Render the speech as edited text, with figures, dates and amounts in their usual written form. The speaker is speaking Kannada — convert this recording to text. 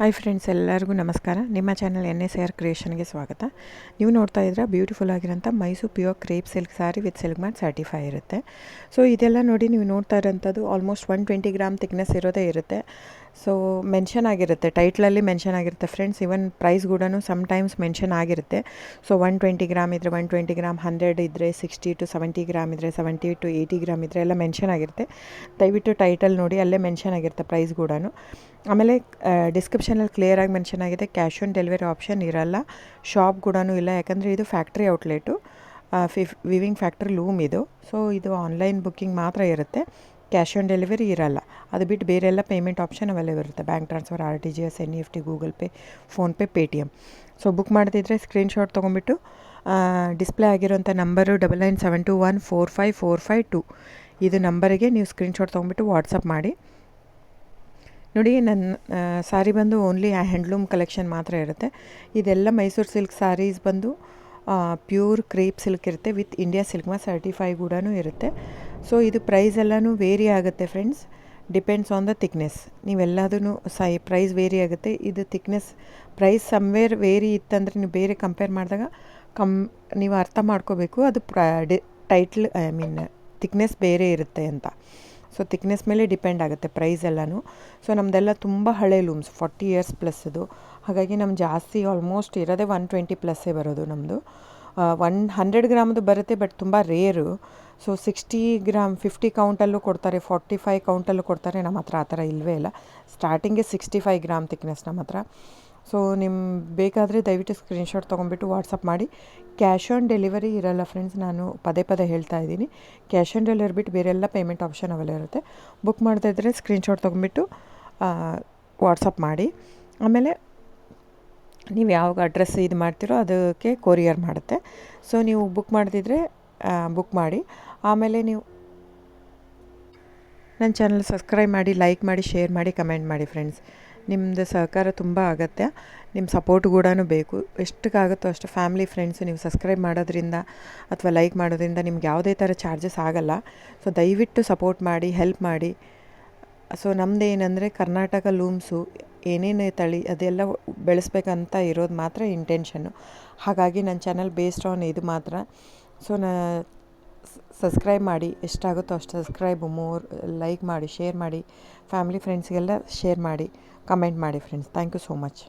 ಹಾಯ್ ಫ್ರೆಂಡ್ಸ್, ಎಲ್ಲರಿಗೂ ನಮಸ್ಕಾರ. ನಿಮ್ಮ ಚಾನಲ್ Nsar Creationsಗೆ ಸ್ವಾಗತ. ನೀವು ನೋಡ್ತಾ ಇದ್ದೀರಾ ಬ್ಯೂಟಿಫುಲ್ ಆಗಿರೋಂಥ Mysore pure crepe silk sari with Silkmarkcertified ಇರುತ್ತೆ. ಸೊ ಇದೆಲ್ಲ ನೋಡಿ ನೀವು ನೋಡ್ತಾ ಇರೋಂಥದ್ದು ಆಲ್ಮೋಸ್ಟ್ 120 ಗ್ರಾಮ್ ಥಿಕ್ನೆಸ್ ಇರೋದೇ ಇರುತ್ತೆ. ಸೊ ಮೆನ್ಷನ್ ಆಗಿರುತ್ತೆ, ಟೈಟ್ಲಲ್ಲಿ ಮೆನ್ಷನ್ ಆಗಿರುತ್ತೆ ಫ್ರೆಂಡ್ಸ್. ಇವನ್ ಪ್ರೈಸ್ ಕೂಡ ಸಮ್ಟೈಮ್ಸ್ ಮೆನ್ಷನ್ ಆಗಿರುತ್ತೆ. ಸೊ 120 ಗ್ರಾಮ್ ಇದ್ದರೆ 120 ಗ್ರಾಮ್, 100 ಇದ್ದರೆ 60 to 70 ಗ್ರಾಮ್ ಇದ್ದರೆ 70 to 80 ಗ್ರಾಮ್ ಇದ್ದರೆ ಎಲ್ಲ ಮೆನ್ಷನ್ ಆಗಿರುತ್ತೆ. ದಯವಿಟ್ಟು ಟೈಟಲ್ ನೋಡಿ, ಅಲ್ಲೇ ಮೆನ್ಷನ್ ಆಗಿರುತ್ತೆ ಪ್ರೈಸ್ ಕೂಡ. ಆಮೇಲೆ ಡಿಸ್ಕ್ರಿಪ್ಷನಲ್ಲಿ ಕ್ಲಿಯರಾಗಿ ಮೆನ್ಷನ್ ಆಗಿದೆ, ಕ್ಯಾಶ್ ಆನ್ ಡೆಲಿವರಿ ಆಪ್ಷನ್ ಇರಲ್ಲ, ಶಾಪ್ ಕೂಡ ಇಲ್ಲ. ಯಾಕಂದರೆ ಇದು factory outlet, viewing factory loom ಇದು. ಸೊ ಇದು ಆನ್ಲೈನ್ ಬುಕ್ಕಿಂಗ್ ಮಾತ್ರ ಇರುತ್ತೆ, ಕ್ಯಾಶ್ ಆನ್ ಡೆಲಿವರಿ ಇರಲ್ಲ. ಅದು ಬಿಟ್ಟು ಬೇರೆ ಎಲ್ಲ ಪೇಮೆಂಟ್ ಆಪ್ಷನ್ ಅವೈಲೇಬಲ್ ಇರುತ್ತೆ. Bank transfer, RTGS, NEFT, Google pay, PhonePe, Paytm. So book ಮಾಡ್ತಿದ್ರೆ ಸ್ಕ್ರೀನ್ಶಾಟ್ ತೊಗೊಂಬಿಟ್ಟು ಡಿಸ್ಪ್ಲೇ ಆಗಿರೋಂಥ ನಂಬರು 9972145452 ಇದು ನಂಬರಿಗೆ ನೀವು ಸ್ಕ್ರೀನ್ಶಾಟ್ ತೊಗೊಂಬಿಟ್ಟು ವಾಟ್ಸಪ್ ಮಾಡಿ. ನೋಡಿ, ನನ್ನ ಸಾರಿ ಬಂದು ಓನ್ಲಿ ಹ್ಯಾಂಡ್ಲೂಮ್ ಕಲೆಕ್ಷನ್ ಮಾತ್ರ ಇರುತ್ತೆ. ಇದೆಲ್ಲ ಮೈಸೂರು ಸಿಲ್ಕ್ ಸಾರೀಸ್ ಬಂದು ಪ್ಯೂರ್ ಕ್ರೇಪ್ ಸಿಲ್ಕ್ ಇರುತ್ತೆ, ವಿತ್ ಇಂಡಿಯಾ Silkmarkcertified ಕೂಡ ಇರುತ್ತೆ. ಸೊ ಇದು ಪ್ರೈಸ್ ಎಲ್ಲನೂ ವೇರಿ ಆಗುತ್ತೆ friends, depends on the thickness. ನೀವೆಲ್ಲದೂ ಪ್ರೈಸ್ ವೇರಿ ಆಗುತ್ತೆ. ಇದು ಥಿಕ್ನೆಸ್ ಪ್ರೈಸ್ ಸಮ್ವೇರ್ ವೇರಿ ಇತ್ತಂದರೆ ನೀವು ಬೇರೆ ಕಂಪೇರ್ ಮಾಡಿದಾಗ ನೀವು ಅರ್ಥ ಮಾಡ್ಕೋಬೇಕು, ಅದು ಟೈಟ್ಲ್ ಥಿಕ್ನೆಸ್ ಬೇರೆ ಇರುತ್ತೆ ಅಂತ. ಸೊ ಥಿಕ್ನೆಸ್ ಮೇಲೆ ಡಿಪೆಂಡ್ ಆಗುತ್ತೆ ಪ್ರೈಸ್ ಎಲ್ಲನೂ. ಸೊ ನಮ್ಮದೆಲ್ಲ ತುಂಬ ಹಳೆ ಲೂಮ್ಸ್, 40 years ಪ್ಲಸ್ ಅದು. ಹಾಗಾಗಿ ನಮ್ಮ ಜಾಸ್ತಿ ಆಲ್ಮೋಸ್ಟ್ ಇರೋದೇ 120 ಪ್ಲಸ್ಸೇ ಬರೋದು ನಮ್ಮದು. 100 ಗ್ರಾಮ್ದು ಬರುತ್ತೆ, ಬಟ್ ತುಂಬ ರೇರು. ಸೊ 60 ಗ್ರಾಮ್ 50 ಕೌಂಟಲ್ಲೂ ಕೊಡ್ತಾರೆ, 45 ಕೌಂಟಲ್ಲೂ ಕೊಡ್ತಾರೆ. ನಮ್ಮ ಹತ್ರ ಆ ಥರ ಇಲ್ಲವೇ ಇಲ್ಲ. ಸ್ಟಾರ್ಟಿಂಗೇ 65 ಗ್ರಾಮ್ ಥಿಕ್ನೆಸ್ ನಮ್ಮ ಹತ್ರ. ಸೊ ಬೇಕಾದರೆ ದಯವಿಟ್ಟು ಸ್ಕ್ರೀನ್ಶಾಟ್ ತೊಗೊಂಬಿಟ್ಟು ವಾಟ್ಸಪ್ ಮಾಡಿ. ಕ್ಯಾಶ್ ಆನ್ ಡೆಲಿವರಿ ಇರಲ್ಲ ಫ್ರೆಂಡ್ಸ್, ನಾನು ಪದೇ ಪದೇ ಹೇಳ್ತಾ ಇದ್ದೀನಿ. ಕ್ಯಾಶ್ ಆನ್ ಡೆಲಿವರಿ ಬಿಟ್ಟು ಬೇರೆಲ್ಲ ಪೇಮೆಂಟ್ ಆಪ್ಷನ್ ಅವೈಲೇಬಲ್ ಇರುತ್ತೆ. ಬುಕ್ ಮಾಡ್ತಾ ಇದ್ದರೆ ಸ್ಕ್ರೀನ್ಶಾಟ್ ತೊಗೊಂಬಿಟ್ಟು ವಾಟ್ಸಪ್ ಮಾಡಿ. ಆಮೇಲೆ ನೀವು ಯಾವ ಅಡ್ರೆಸ್ ಇದು ಮಾಡ್ತೀರೋ ಅದಕ್ಕೆ ಕೊರಿಯರ್ ಮಾಡುತ್ತೆ. ಸೊ ನೀವು ಬುಕ್ ಮಾಡ್ತಿದ್ರೆ ಬುಕ್ ಮಾಡಿ. ಆಮೇಲೆ ನೀವು ನನ್ನ ಚಾನಲ್ ಸಬ್ಸ್ಕ್ರೈಬ್ ಮಾಡಿ, ಲೈಕ್ ಮಾಡಿ, ಶೇರ್ ಮಾಡಿ, ಕಮೆಂಟ್ ಮಾಡಿ ಫ್ರೆಂಡ್ಸ್. ನಿಮ್ಮದು ಸಹಕಾರ ತುಂಬ ಅಗತ್ಯ, ನಿಮ್ಮ ಸಪೋರ್ಟ್ ಕೂಡ ಬೇಕು. ಎಷ್ಟಕ್ಕಾಗುತ್ತೋ ಅಷ್ಟು ಫ್ಯಾಮಿಲಿ, ಫ್ರೆಂಡ್ಸು ನೀವು ಸಬ್ಸ್ಕ್ರೈಬ್ ಮಾಡೋದ್ರಿಂದ ಅಥವಾ ಲೈಕ್ ಮಾಡೋದ್ರಿಂದ ನಿಮ್ಗೆ ಯಾವುದೇ ಥರ ಚಾರ್ಜಸ್ ಆಗಲ್ಲ. ಸೊ ದಯವಿಟ್ಟು ಸಪೋರ್ಟ್ ಮಾಡಿ, ಹೆಲ್ಪ್ ಮಾಡಿ. ಸೊ ನಮ್ಮದು ಏನಂದರೆ ಕರ್ನಾಟಕ ಲೂಮ್ಸು ಏನೇನು ತಳಿ ಅದೆಲ್ಲ ಬೆಳೆಸ್ಬೇಕಂತ ಇರೋದು ಮಾತ್ರ ಇಂಟೆನ್ಷನ್ನು. ಹಾಗಾಗಿ ನನ್ನ ಚಾನಲ್ ಬೇಸ್ಡ್ ಆನ್ ಇದು ಮಾತ್ರ. ಸೊ ಸಬ್ಸ್ಕ್ರೈಬ್ ಮಾಡಿ, ಎಷ್ಟಾಗುತ್ತೋ ಅಷ್ಟು ಸಬ್ಸ್ಕ್ರೈಬ್, ಲೈಕ್ ಮಾಡಿ, ಶೇರ್ ಮಾಡಿ, ಫ್ಯಾಮಿಲಿ ಫ್ರೆಂಡ್ಸ್ಗೆಲ್ಲ ಶೇರ್ ಮಾಡಿ, ಕಮೆಂಟ್ ಮಾಡಿ friends. Thank you so much.